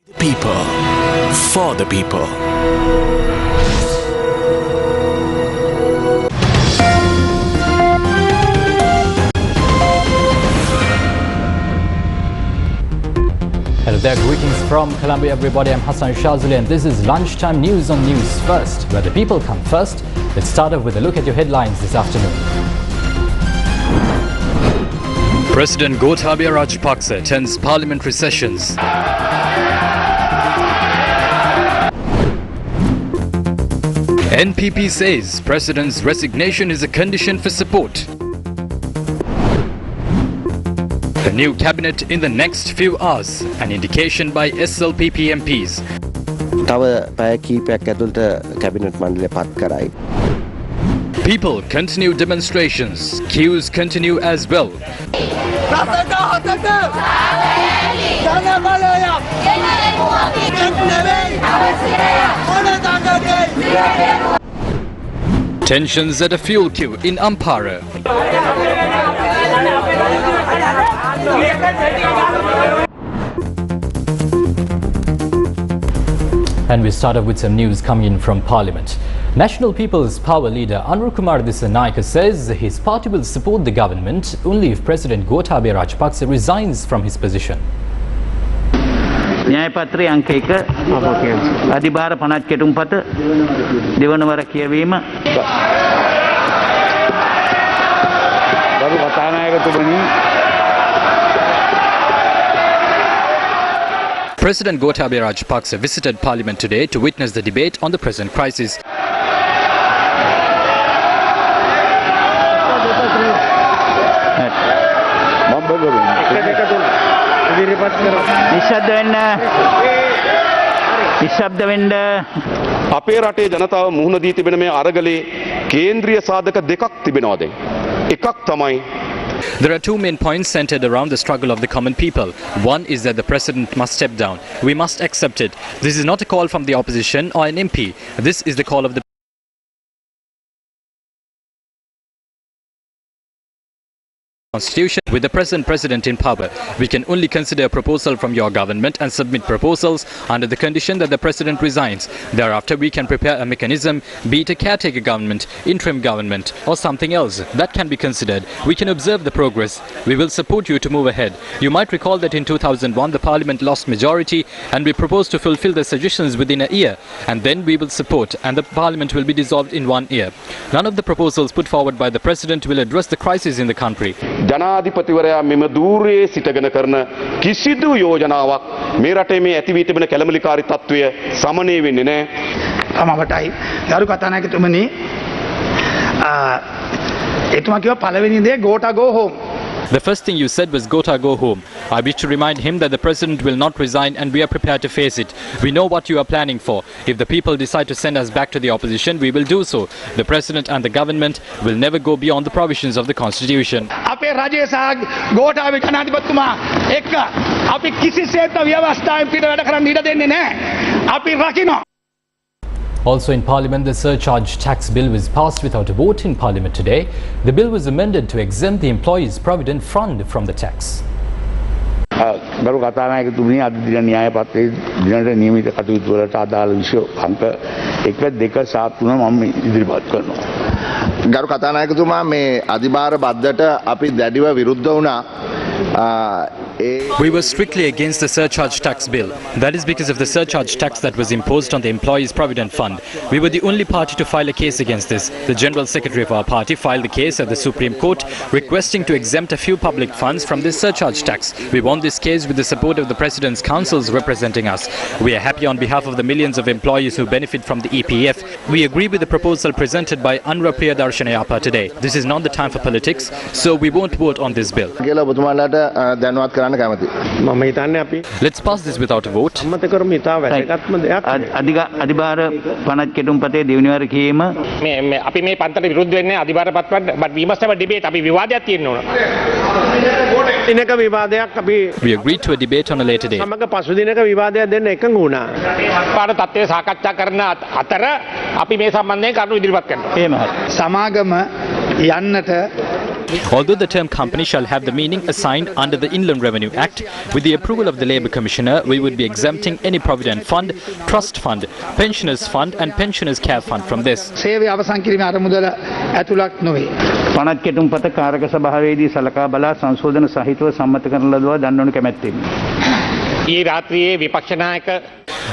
The people, for the people. Hello there, greetings from Colombia everybody, I'm Hassan Shazuli and this is Lunchtime News on News First, where the people come first. Let's start off with a look at your headlines this afternoon. President Gotabaya Rajapaksa attends parliamentary sessions. NPP says President's resignation is a condition for support. A new cabinet in the next few hours, an indication by SLPP MPs. People continue demonstrations, queues continue as well. Tensions at a fuel queue in Ampara. And we start off with some news coming in from Parliament. National People's Power leader Anurkumar Dissanayake says his party will support the government only if President Gotabaya Rajapaksa resigns from his position. න්‍යායපත්‍රයේ අංක 1 අධිභාර 50 කෙටුම්පත දෙවනවර කියවීම ගරු කතානායකතුමනි President Gotabaya Rajapaksa visited Parliament today to witness the debate on the present crisis. අපේ රටේ ජනතාව මුහුණ දී තිබෙන මේ අරගලේ කේන්ද්‍රීය සාධක දෙකක් තිබෙනවා දැන්. එකක් තමයි There are two main points centered around the struggle of the common people. One is that the president must step down. We must accept it. This is not a call from the opposition or an MP. This is the call of the Constitution. With the present president in power, we can only consider a proposal from your government and submit proposals under the condition that the president resigns. Thereafter, we can prepare a mechanism, be it a caretaker government, interim government or something else that can be considered. We can observe the progress. We will support you to move ahead. You might recall that in 2001 the parliament lost majority and we proposed to fulfill the suggestions within a year, and then we will support and the parliament will be dissolved in 1 year. None of the proposals put forward by the president will address the crisis in the country. ජනාධිපතිවරයා මෙම දූරයේ සිටගෙන කරන කිසිදු යෝජනාවක් මේ රටේ මේ ඇති වී තිබෙන කැළඹිලිකාරී තත්ත්වය සමනය වෙන්නේ නැහැ. තමවටයි ගරු කතානායකතුමනි එතුමා කිව්වා පළවෙනි දේ ගෝටා ගෝ home. The first thing you said was Gota go home. I wish to remind him that the president will not resign and we are prepared to face it. We know what you are planning for. If the people decide to send us back to the opposition, we will do so. The president and the government will never go beyond the provisions of the constitution. අපේ රජයේ සහ ගෝඨාභය ජනාධිපතිතුමා එක්ක අපි කිසිසේත් ව්‍යවස්ථාවෙන් පිට වැඩ කරන්න ඉඩ දෙන්නේ නැහැ. අපි රකින්න. Also in Parliament, the surcharge tax bill was passed without a vote in Parliament today. The bill was amended to exempt the Employees' Provident Fund from the tax. ගරු කතානායකතුමනි අද දින න්‍යායපත්‍රයේ දිනට නියමිත කටයුතු වලට අදාළ විෂය අංක 1 2 7 3 මම ඉදිරිපත් කරනවා. ගරු කතානායකතුමා මේ අධිභාර බද්දට අපි දැඩිව විරුද්ධ වුණා. We were strictly against the surcharge tax bill. That is because of the surcharge tax that was imposed on the Employees' Provident Fund. We were the only party to file a case against this. The General Secretary of our party filed the case at the Supreme Court requesting to exempt a few public funds from this surcharge tax. We won this case with the support of the President's councils representing us. We are happy on behalf of the millions of employees who benefit from the EPF. We agree with the proposal presented by Anura Priyadarshana today. This is not the time for politics, so we won't vote on this bill. Let's pass this without a vote. අධිභාර 50 කෙටුම්පතේ දෙවනවර කියීම අපි මේ පන්තට විරුද්ධ වෙන්නේ අධිභාර පත්‍රයට but we must have a debate. අපි විවාදයක් තියෙන්න ඕන. දිනක විවාදයක් අපි We agreed to a debate on a later day. සමග පසුදිනක විවාදයක් දෙන්න එකඟ වුණා. පාඩ තත්ත්වය සාකච්ඡා කරන අතර අපි මේ සම්බන්ධයෙන් කරුණු ඉදිරිපත් කරනවා. එහෙමයි. සමාගම යන්නට Although the term company shall have the meaning assigned under the Inland Revenue Act, with the approval of the Labour Commissioner, we would be exempting any provident fund, trust fund, pensioners fund and pensioners care fund from this. සේවය අවසන් කිරීමේ අරමුදල ඇතුළත් නොවේ. පනත් කෙටුම්පත කාරක සභාවේදී සලකා බලා සංශෝධන සහිතව සම්මත කරන ලදුවා දන්වනු කැමැත්තෙමි. ඊ රාත්‍රියේ විපක්ෂ නායක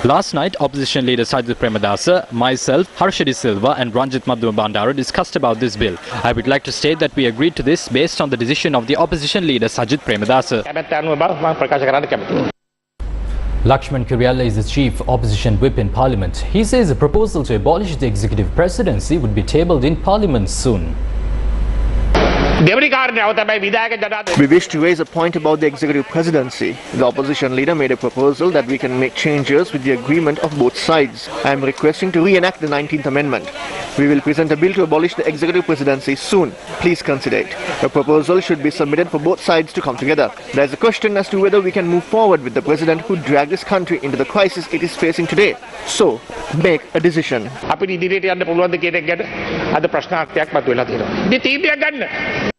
Last night, opposition leader Sajid Premadasa, myself, Harshadi Silva and Ranjit Madhuma Bandara discussed about this bill. I would like to state that we agreed to this based on the decision of the opposition leader Sajid Premadasa. කැමැත්ත අනුව බව මම ප්‍රකාශ කරන්න කැමතියි. Lakshman Kyriella is the chief opposition whip in parliament. He says a proposal to abolish the executive presidency would be tabled in parliament soon. දෙවනි කාරණාව තමයි විධායක ජනාධිපති. We wish to raise a point about the executive presidency. The opposition leader made a proposal that we can make changes with the agreement of both sides. I am requesting to reenact the 19th Amendment. We will present a bill to abolish the executive presidency soon. Please consider it. A proposal should be submitted for both sides to come together. There is a question as to whether we can move forward with the president who dragged this country into the crisis it is facing today. So, make a decision. අපිට ඉදිරියට යන්න පුළුවන්ද කියන එක ගැන අද ප්‍රශ්නාර්ථයක් මතුවලා තියෙනවා. ඉතින් තීන්දුවක් ගන්න.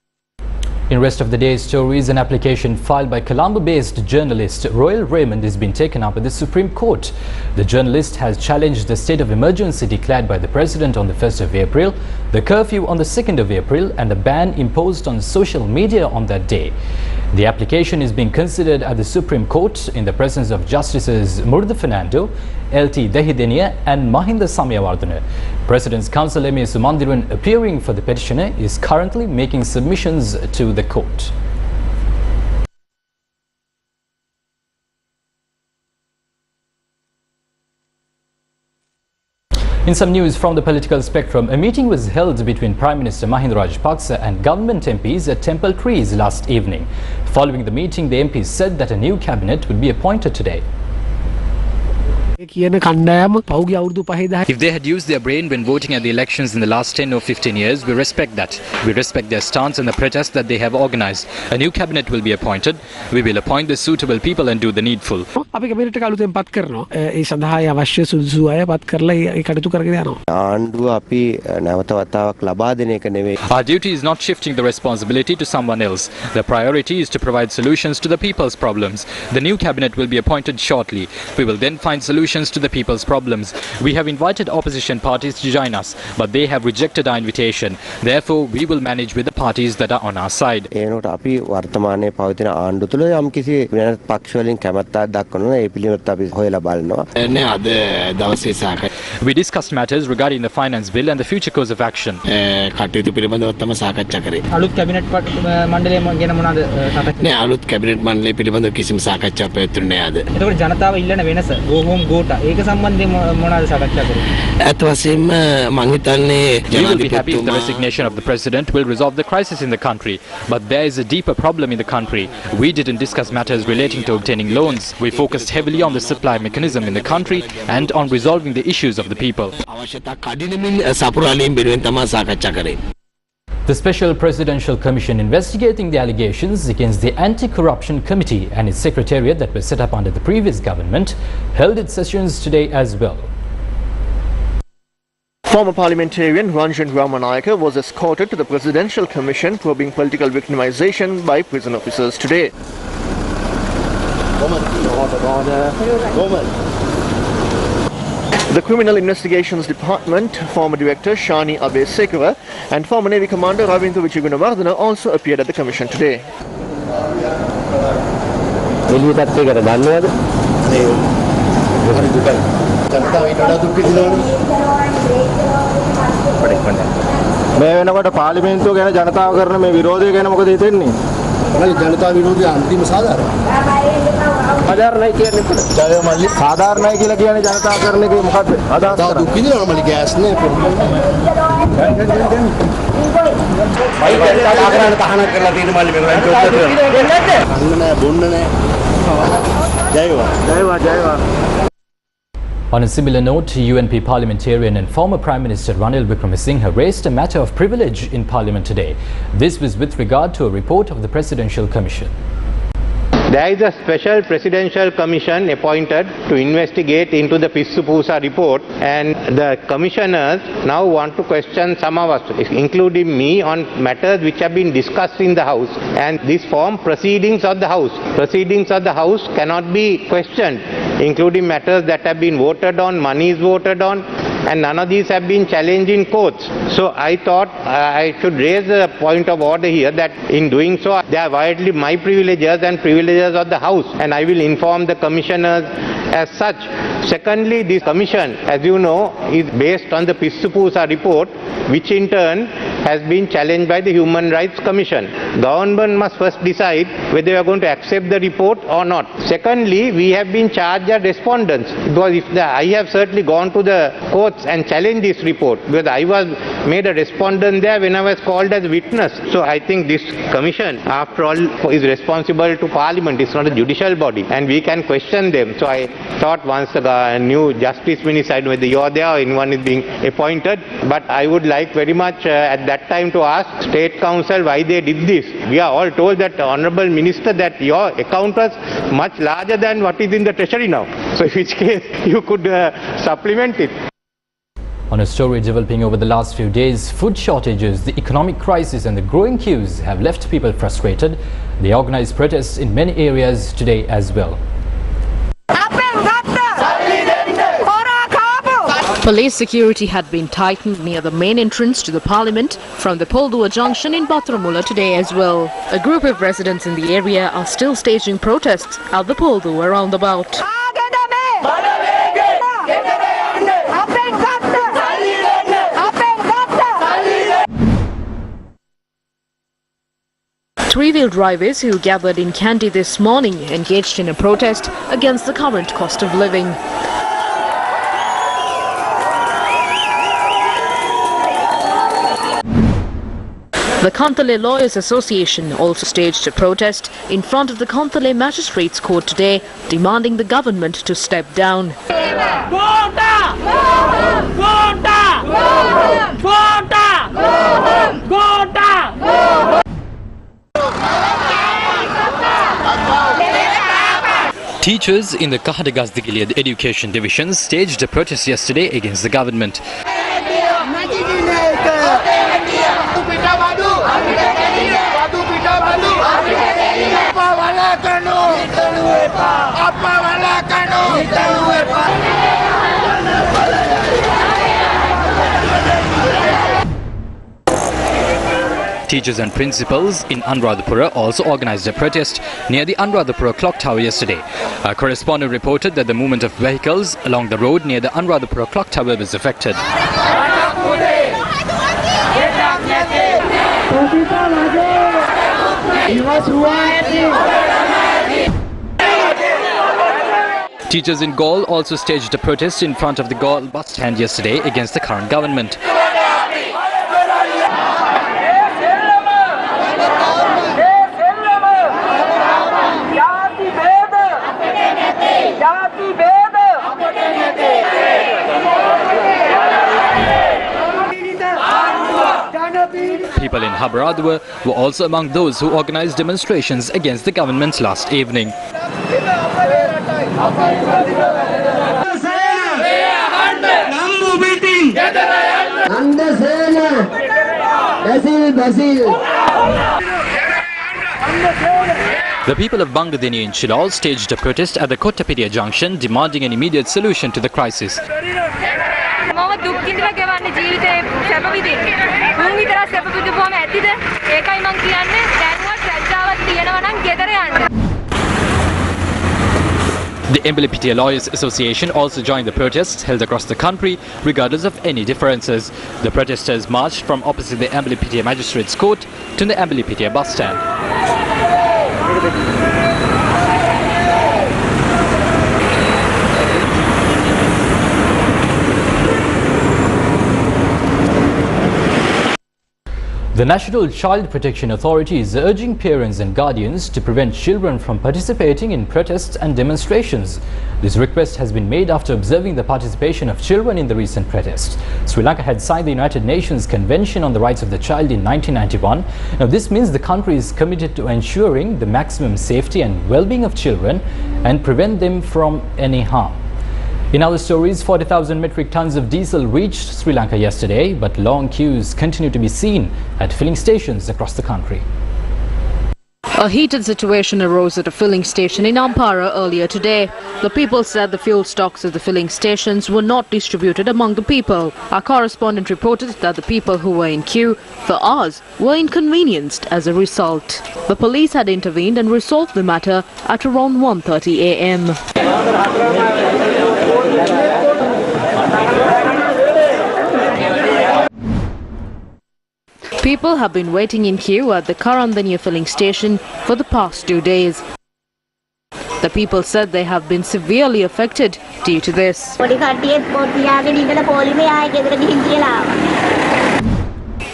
In rest of the day stories, an application filed by Colombo-based journalist Royal Raymond has been taken up at the Supreme Court. The journalist has challenged the state of emergency declared by the President on the 1st of April, the curfew on the 2nd of April and the ban imposed on social media on that day. The application is being considered at the Supreme Court in the presence of Justices Murtha Fernando, L.T. Dehidenia and Mahinda Samyawardena. President's counsel M.A. Sumandiran, appearing for the petitioner, is currently making submissions to the court. In some news from the political spectrum, a meeting was held between Prime Minister Mahinda Rajapaksa and government MPs at Temple Crease last evening. Following the meeting, the MPs said that a new cabinet would be appointed today. If they had used their brain when voting at the elections in the last 10 or 15 years, we respect that. We respect their stance and the protest that they have organized. A new cabinet will be appointed. We will appoint the suitable people and do the needful. Our duty is not shifting the responsibility to someone else. The priority is to provide solutions to the people's problems. The new cabinet will be appointed shortly. We will then find solutions to the people's problems. We have invited opposition parties to join us, but they have rejected our invitation. Therefore, we will manage with the parties that are on our side. We discussed matters regarding the finance bill and the future course of action. We will be happy if the resignation of the President will resolve the crisis in the country. But there is a deeper problem in the country. We didn't discuss matters relating to obtaining loans. We focused heavily on the supply mechanism in the country and on resolving the issues of the people. The Special Presidential Commission investigating the allegations against the Anti-Corruption Committee and its secretariat that was set up under the previous government held its sessions today as well. Former parliamentarian Ranjan Ramanayaka was escorted to the Presidential Commission probing political victimization by prison officers today. The Criminal Investigations Department, former Director Shani Abesekara and former Navy Commander Ravindra Vijayagunawardena also appeared at the Commission today. On a similar note, UNP parliamentarian and former Prime Minister Ranil Wickremesinghe raised a matter of privilege in Parliament today. This was with regard to a report of the Presidential Commission. There is a special presidential commission appointed to investigate into the Pissupusa report, and the commissioners now want to question some of us, including me, on matters which have been discussed in the House, and this form proceedings of the House. Proceedings of the House cannot be questioned, including matters that have been voted on, money is voted on, and none of these have been challenged in courts. So I thought I should raise a point of order here that in doing so they are violating my privileges and privileges of the House, and I will inform the commissioners as such. Secondly, this commission, as you know, is based on the Pissupusa report, which in turn has been challenged by the Human Rights Commission. Government must first decide whether you are going to accept the report or not. Secondly, we have been charged as respondents, because I have certainly gone to the courts and challenged this report, because I was made a respondent there when I was called as witness. So I think this commission, after all, is responsible to Parliament. It's not a judicial body, and we can question them. So I thought once the new Justice Minister, I don't know whether you are there or anyone is being appointed, but I would like very much at that time to ask State Council why they did this. We are all told that, Honourable Minister, that your account was much larger than what is in the Treasury now. So in which case you could supplement it. On a story developing over the last few days, food shortages, the economic crisis and the growing queues have left people frustrated. They organized protests in many areas today as well. Police security had been tightened near the main entrance to the parliament from the Poldua junction in Bathramula today as well. A group of residents in the area are still staging protests at the Poldua roundabout. Three-wheel drivers who gathered in Kandy this morning engaged in a protest against the current cost of living. The Kantale Lawyers Association also staged a protest in front of the Kantale Magistrates Court today, demanding the government to step down. Teachers in the Kahadagasdigiliad Education Division staged a protest yesterday against the government. Teachers and principals in Anuradhapura also organized a protest near the Anuradhapura clock tower yesterday. A correspondent reported that the movement of vehicles along the road near the Anuradhapura clock tower was affected. Teachers in Gaul also staged a protest in front of the Gaul bus stand yesterday against the current government. People in Habradua were also among those who organized demonstrations against the government last evening. The people of Bangladeni in Chilal staged a protest at the Kottapidia junction demanding an immediate solution to the crisis. The Emblepitia Lawyers Association also joined the protests held across the country, regardless of any differences. The protesters marched from opposite the Emblepitia Magistrates Court to the Emblepitia bus stand. The National Child Protection Authority is urging parents and guardians to prevent children from participating in protests and demonstrations. This request has been made after observing the participation of children in the recent protests. Sri Lanka had signed the United Nations Convention on the Rights of the Child in 1991. Now, this means the country is committed to ensuring the maximum safety and well-being of children and prevent them from any harm. In other stories, 40,000 metric tons of diesel reached Sri Lanka yesterday, but long queues continue to be seen at filling stations across the country. A heated situation arose at a filling station in Ampara earlier today. The people said the fuel stocks at the filling stations were not distributed among the people. Our correspondent reported that the people who were in queue for hours were inconvenienced as a result. The police had intervened and resolved the matter at around 1:30 a.m. People have been waiting in queue at the Karandaniya filling station for the past 2 days. The people said they have been severely affected due to this.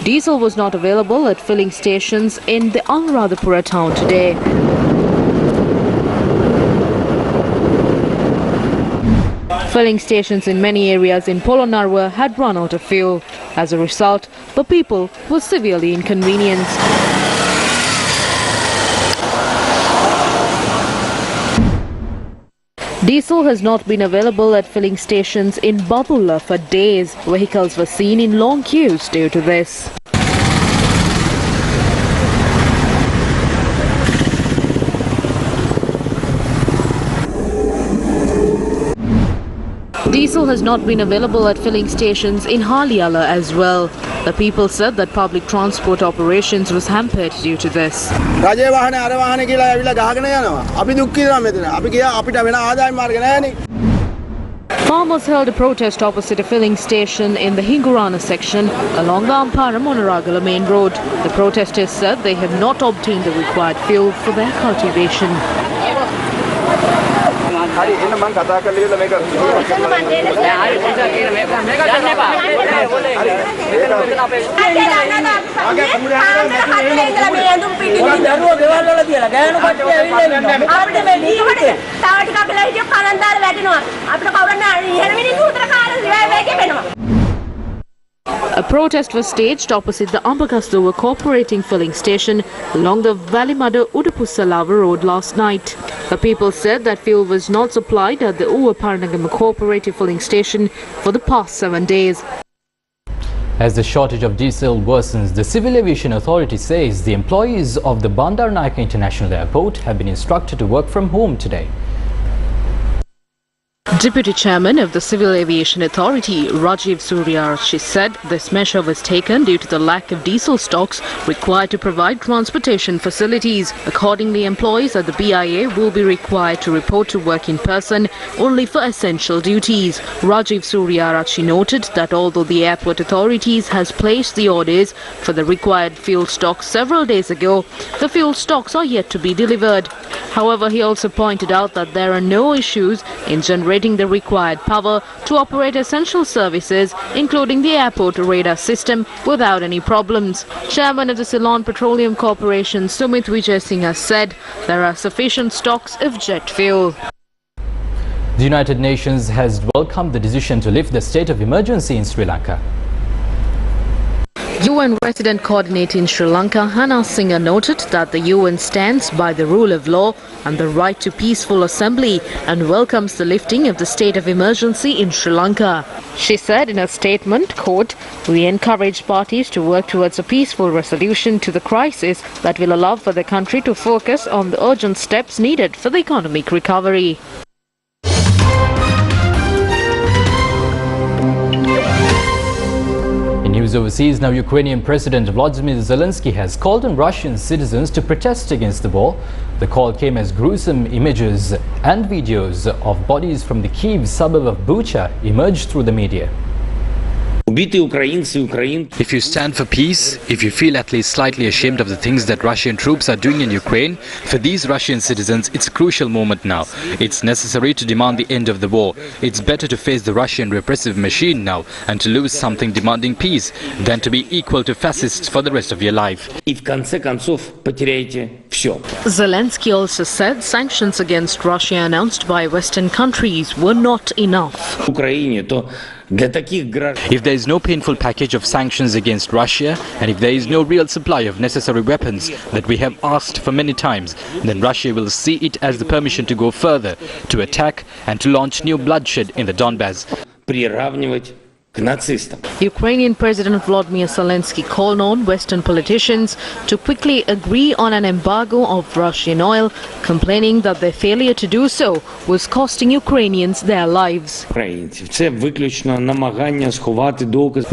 Diesel was not available at filling stations in the Anuradhapura town today. Filling stations in many areas in Polonnaruwa had run out of fuel. As a result, the people were severely inconvenienced. Diesel has not been available at filling stations in Badulla for days. Vehicles were seen in long queues due to this. Diesel has not been available at filling stations in Haliala as well. The people said that public transport operations was hampered due to this. Farmers held a protest opposite a filling station in the Hingurana section along the Ampara-Monaragala main road. The protesters said they have not obtained the required fuel for their cultivation. A protest was staged opposite the Ambagastuwa Cooperating Filling Station along the Valimada Udapussalava road last night. The people said that fuel was not supplied at the Uva Paranagama Cooperative Filling Station for the past 7 days. As the shortage of diesel worsens, the Civil Aviation Authority says the employees of the Bandaranaike International Airport have been instructed to work from home today. Deputy Chairman of the Civil Aviation Authority, Rajiv Suryaarchi, said this measure was taken due to the lack of diesel stocks required to provide transportation facilities. Accordingly, employees at the BIA will be required to report to work in person only for essential duties. Rajiv Suryaarchi noted that although the airport authorities has placed the orders for the required fuel stocks several days ago, the fuel stocks are yet to be delivered. However, he also pointed out that there are no issues in generating the required power to operate essential services, including the airport radar system, without any problems. Chairman of the Ceylon Petroleum Corporation, Sumit Vijay Singh, has said there are sufficient stocks of jet fuel. The United Nations has welcomed the decision to lift the state of emergency in Sri Lanka. UN Resident Coordinator in Sri Lanka, Hannah Singer, noted that the UN stands by the rule of law and the right to peaceful assembly and welcomes the lifting of the state of emergency in Sri Lanka. She said in a statement, quote, "We encourage parties to work towards a peaceful resolution to the crisis that will allow for the country to focus on the urgent steps needed for the economic recovery." News overseas now. Ukrainian President Volodymyr Zelensky has called on Russian citizens to protest against the war. The call came as gruesome images and videos of bodies from the Kyiv suburb of Bucha emerged through the media. If you stand for peace, if you feel at least slightly ashamed of the things that Russian troops are doing in Ukraine, for these Russian citizens it's a crucial moment now. It's necessary to demand the end of the war. It's better to face the Russian repressive machine now and to lose something demanding peace than to be equal to fascists for the rest of your life. Zelensky also said sanctions against Russia announced by Western countries were not enough. If there is no painful package of sanctions against Russia, and if there is no real supply of necessary weapons that we have asked for many times, then Russia will see it as the permission to go further, to attack and to launch new bloodshed in the Donbass. Ukrainian President Volodymyr Zelensky called on Western politicians to quickly agree on an embargo of Russian oil, complaining that their failure to do so was costing Ukrainians their lives. We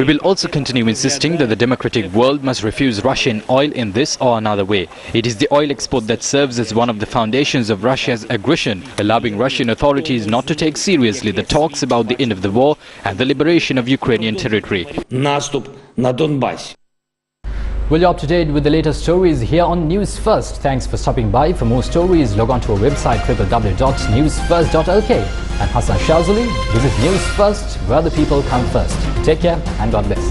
will also continue insisting that the democratic world must refuse Russian oil in this or another way. It is the oil export that serves as one of the foundations of Russia's aggression, allowing Russian authorities not to take seriously the talks about the end of the war and the liberation of Ukrainian territory. Well, you're up to date with the latest stories here on News First. Thanks for stopping by. For more stories, log on to our website www.newsfirst.lk. I'm Hassan Shazuli. This is News First, where the people come first. Take care and God bless.